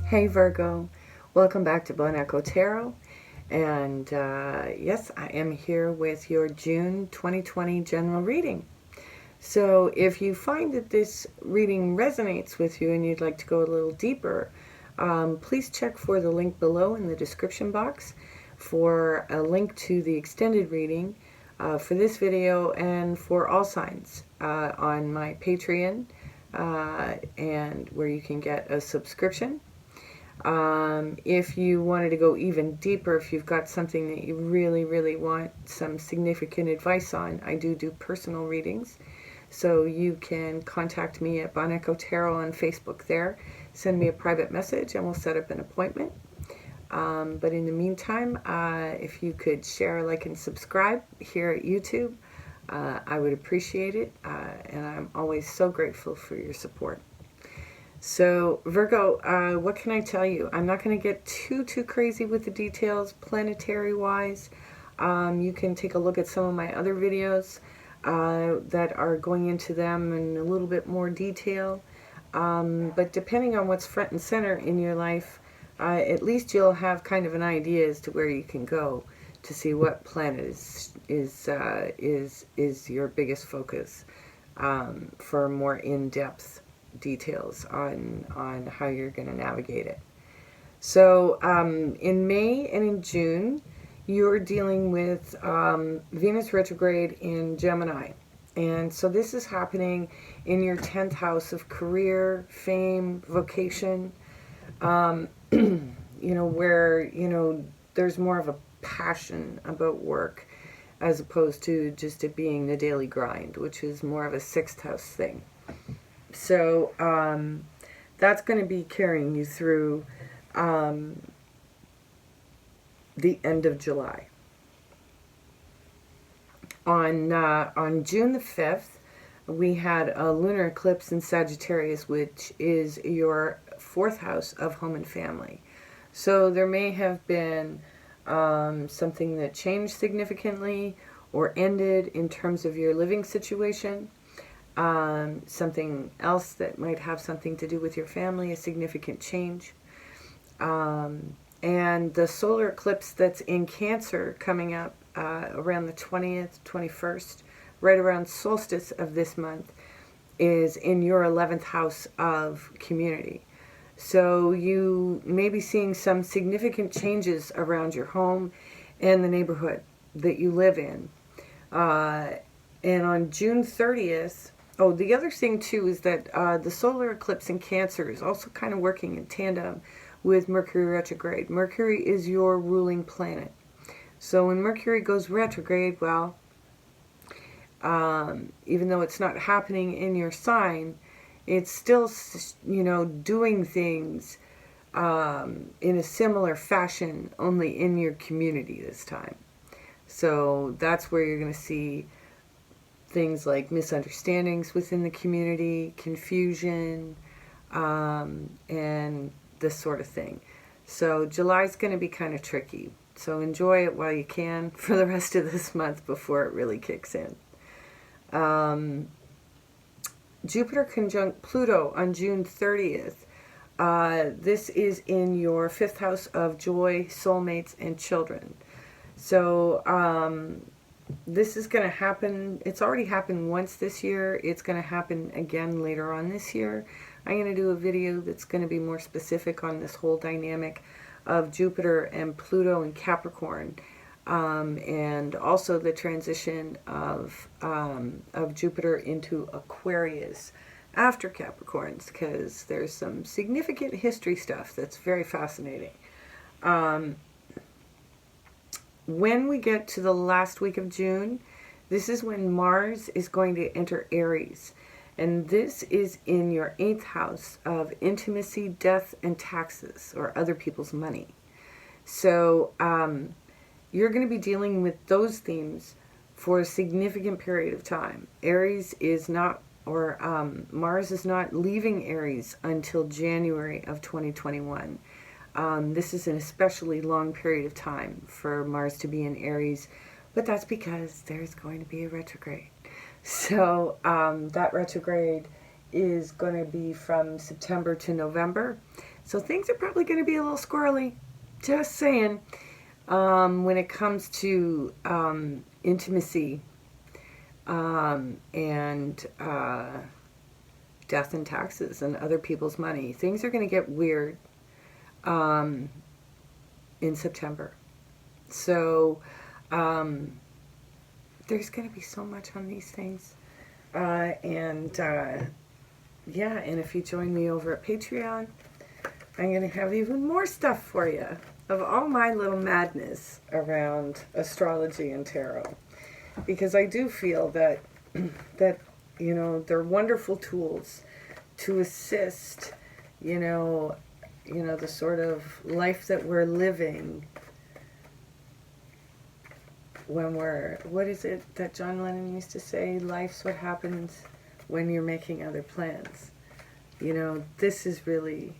Hey Virgo, welcome back to Bon Echo Tarot, and yes, I am here with your June 2020 general reading. So if you find that this reading resonates with you and you'd like to go a little deeper, please check for the link below in the description box for a link to the extended reading for this video and for all signs on my Patreon, and where you can get a subscription. If you wanted to go even deeper, if you've got something that you really want some significant advice on, I do personal readings. So you can contact me at Bon Echo Tarot on Facebook there. Send me a private message and we'll set up an appointment. But in the meantime, if you could share, like, and subscribe here at YouTube, I would appreciate it. And I'm always so grateful for your support. So Virgo, what can I tell you? I'm not going to get too crazy with the details planetary wise. You can take a look at some of my other videos that are going into them in a little bit more detail. But depending on what's front and center in your life, at least you'll have kind of an idea as to where you can go to see what planet is your biggest focus for more in-depth details on how you're going to navigate it. So in May and in June, you're dealing with Venus retrograde in Gemini. And so this is happening in your 10th house of career, fame, vocation, you know, where, you know, there's more of a passion about work as opposed to just it being the daily grind, which is more of a 6th house thing. So that's going to be carrying you through the end of July. On June the 5th, we had a lunar eclipse in Sagittarius, which is your 4th house of home and family. So there may have been something that changed significantly or ended in terms of your living situation. Something else that might have something to do with your family, a significant change. And the solar eclipse that's in Cancer coming up around the 20th, 21st, right around solstice of this month, is in your 11th house of community. So you may be seeing some significant changes around your home and the neighborhood that you live in. And on June 30th, oh, the other thing too is that the solar eclipse in Cancer is also kind of working in tandem with Mercury retrograde. Mercury is your ruling planet. So when Mercury goes retrograde, well, even though it's not happening in your sign, it's still, you know, doing things in a similar fashion, only in your community this time. So that's where you're going to see things like misunderstandings within the community, confusion, and this sort of thing. So July's going to be kind of tricky. So enjoy it while you can for the rest of this month before it really kicks in. Jupiter conjunct Pluto on June 30th. This is in your 5th house of joy, soulmates, and children. So this is going to happen. It's already happened once this year. It's going to happen again later on this year. I'm going to do a video that's going to be more specific on this whole dynamic of Jupiter and Pluto and Capricorn, and also the transition of Jupiter into Aquarius after Capricorns, because there's some significant history stuff that's very fascinating. When we get to the last week of June, this is when Mars is going to enter Aries. And this is in your 8th house of intimacy, death, and taxes, or other people's money. So you're going to be dealing with those themes for a significant period of time. Aries is not, or Mars is not leaving Aries until January of 2021. This is an especially long period of time for Mars to be in Aries, But that's because there's going to be a retrograde. So that retrograde is going to be from September to November. So things are probably going to be a little squirrely. Just saying. When it comes to intimacy and death and taxes and other people's money, things are going to get weird in September. So there's going to be so much on these things. Yeah, and if you join me over at Patreon, I'm going to have even more stuff for you of all my little madness around astrology and tarot. Because I do feel that, they're wonderful tools to assist, the sort of life that we're living when we're, what is it that John Lennon used to say? Life's what happens when you're making other plans. This is really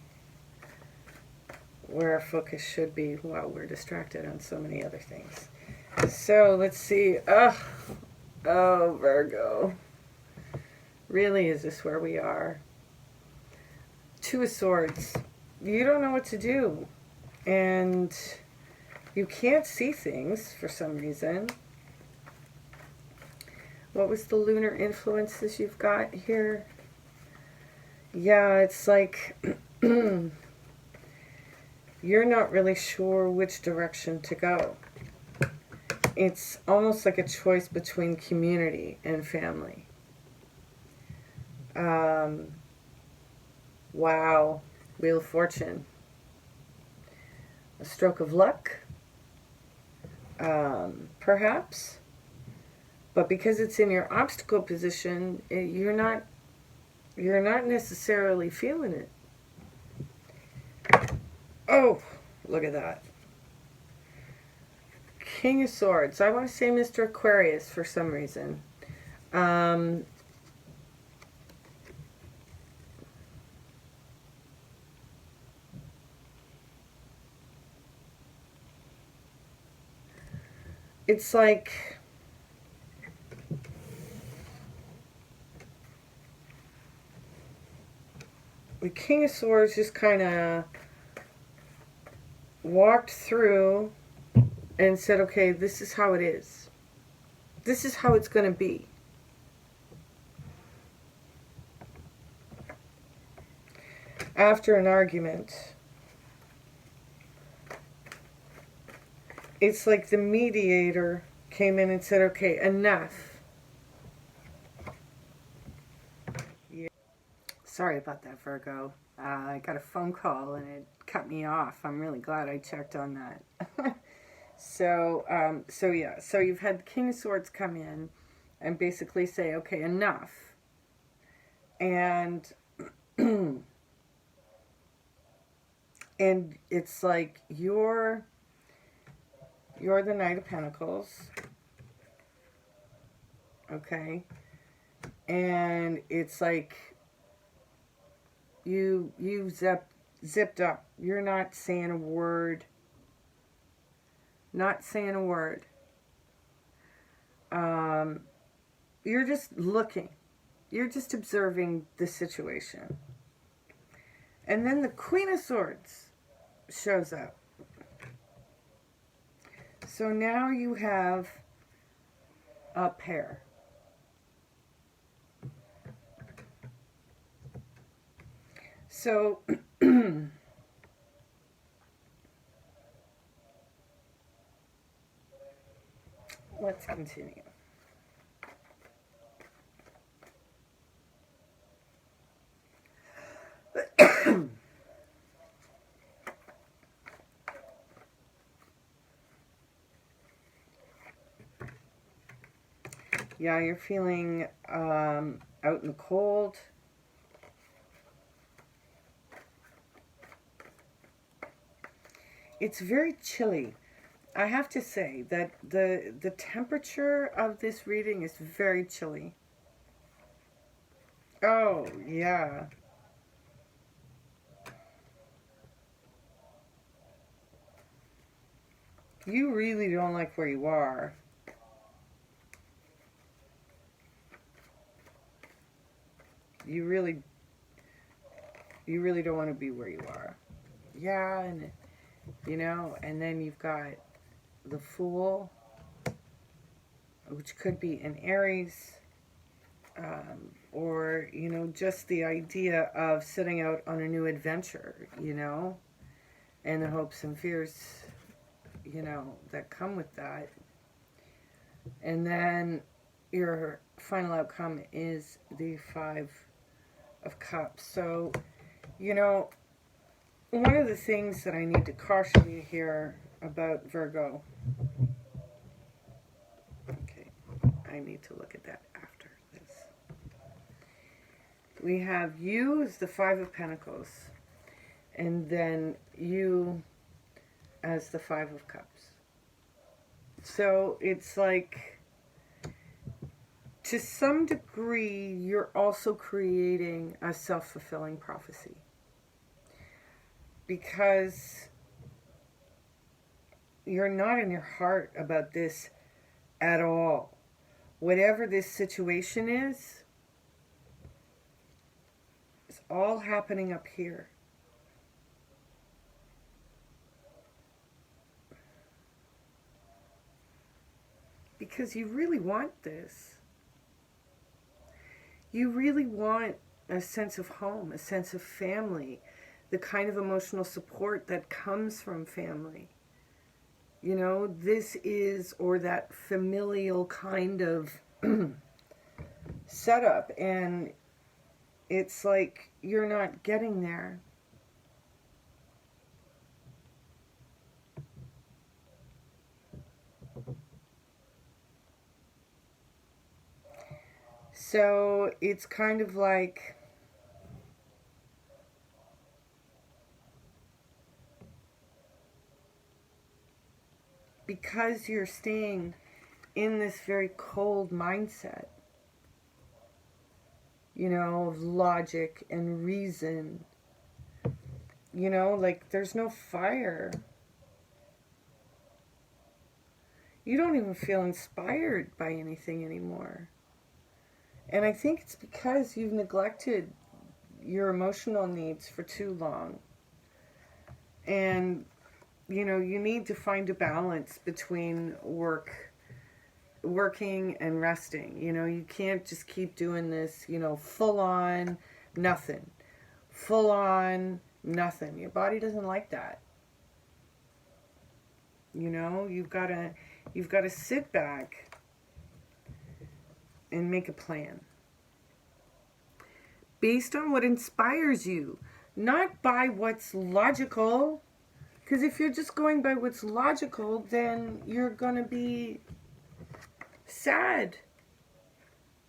where our focus should be while we're distracted on so many other things. So let's see. Oh, Virgo. Really, is this where we are? Two of Swords. You don't know what to do. And you can't see things for some reason. What was the lunar influences you've got here? Yeah, it's like you're not really sure which direction to go. It's almost like a choice between community and family. Wow. Wheel of Fortune. A stroke of luck. Perhaps. But because it's in your obstacle position, you're not necessarily feeling it. Oh, look at that. King of Swords. I want to say Mr. Aquarius for some reason. It's like the King of Swords just kind of walked through and said, okay, this is how it is. This is how it's going to be. After an argument, it's like the mediator came in and said, okay, enough. Yeah. Sorry about that, Virgo. I got a phone call and it cut me off. I'm really glad I checked on that. So you've had the King of Swords come in and basically say, okay, enough. And and it's like you're the Knight of Pentacles. Okay. And it's like you zipped up. You're not saying a word. Not saying a word. You're just looking. You're just observing the situation. And then the Queen of Swords shows up. So now you have a pair. So let's continue. Yeah, you're feeling out in the cold. It's very chilly. I have to say that the temperature of this reading is very chilly. Oh, yeah. You really don't like where you are. you really don't want to be where you are. Yeah, and and then you've got the Fool, which could be an Aries, or just the idea of setting out on a new adventure, and the hopes and fears, that come with that. And then your final outcome is the Five of Cups. So, one of the things that I need to caution you here about Virgo. Okay, I need to look at that after this. We have you as the Five of Pentacles, and then you as the Five of Cups. So it's like, to some degree, you're also creating a self-fulfilling prophecy. Because you're not in your heart about this at all. Whatever this situation is, it's all happening up here. Because you really want this. You really want a sense of home, a sense of family, the kind of emotional support that comes from family. This is, or that familial kind of setup, and it's like you're not getting there. So it's kind of like, because you're staying in this very cold mindset, of logic and reason, like there's no fire. You don't even feel inspired by anything anymore. And I think it's because you've neglected your emotional needs for too long. And, you need to find a balance between working and resting. You can't just keep doing this, full on nothing. Full on nothing. Your body doesn't like that. You've got to sit back and make a plan based on what inspires you, not by what's logical. Because if you're just going by what's logical, then you're going to be sad.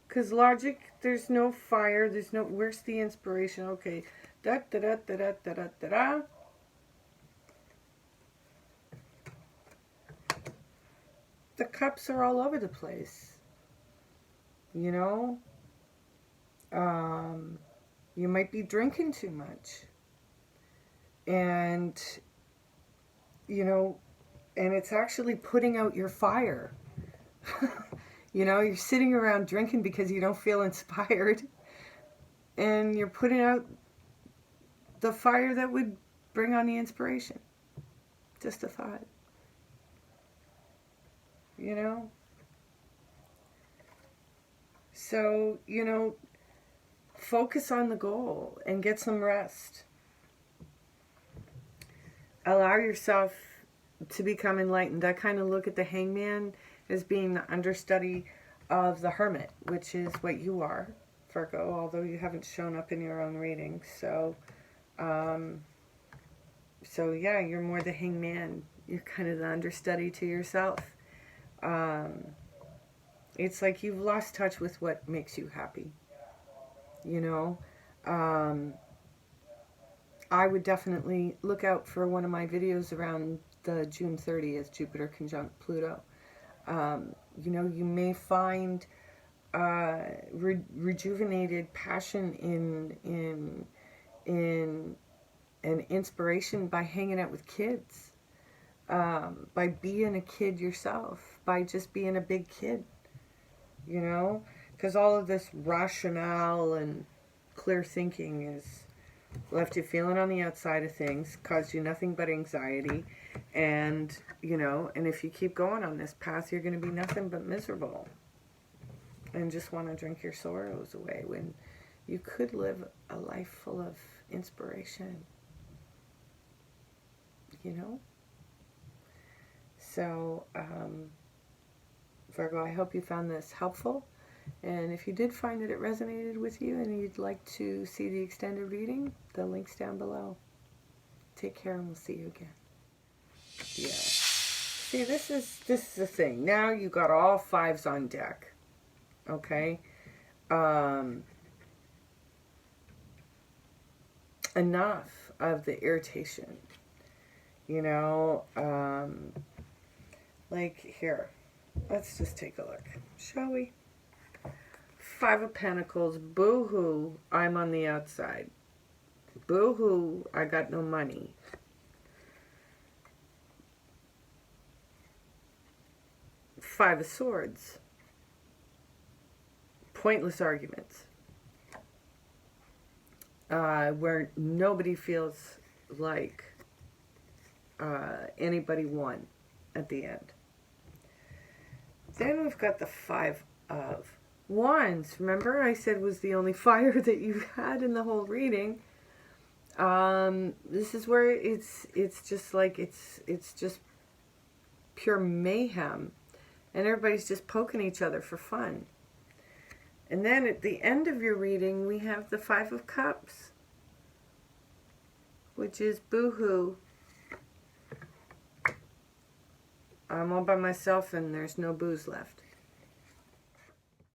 Because logic, there's no fire, where's the inspiration? Okay, da da da da da da da da da. The cups are all over the place. You might be drinking too much. And, and it's actually putting out your fire. You're sitting around drinking because you don't feel inspired. And you're putting out the fire that would bring on the inspiration. Just a thought. So, focus on the goal and get some rest. Allow yourself to become enlightened. I kind of look at the Hangman as being the understudy of the Hermit, which is what you are, Virgo, although you haven't shown up in your own reading. So yeah, you're more the Hangman. You're kind of the understudy to yourself. It's like you've lost touch with what makes you happy. I would definitely look out for one of my videos around the June 30th, Jupiter conjunct Pluto. You may find rejuvenated passion in and inspiration by hanging out with kids, by being a kid yourself, by just being a big kid, because all of this rationale and clear thinking is left you feeling on the outside of things, caused you nothing but anxiety, and, you know, and if you keep going on this path, you're going to be nothing but miserable and just want to drink your sorrows away when you could live a life full of inspiration, you know? So, Virgo, I hope you found this helpful. And if you did find that it resonated with you and you'd like to see the extended reading, the link's down below. Take care and we'll see you again. Yeah. See, this is the thing. Now you got all fives on deck. Okay? Enough of the irritation. You know, like here. Let's just take a look, shall we? Five of Pentacles, boo-hoo, I'm on the outside. Boo-hoo, I got no money. Five of Swords, pointless arguments. Where nobody feels like anybody won at the end. Then we've got the Five of Wands. Remember I said was the only fire that you had in the whole reading. This is where it's just like it's just pure mayhem, and everybody's just poking each other for fun. And then at the end of your reading we have the Five of Cups, which is boo-hoo. I'm all by myself and there's no booze left.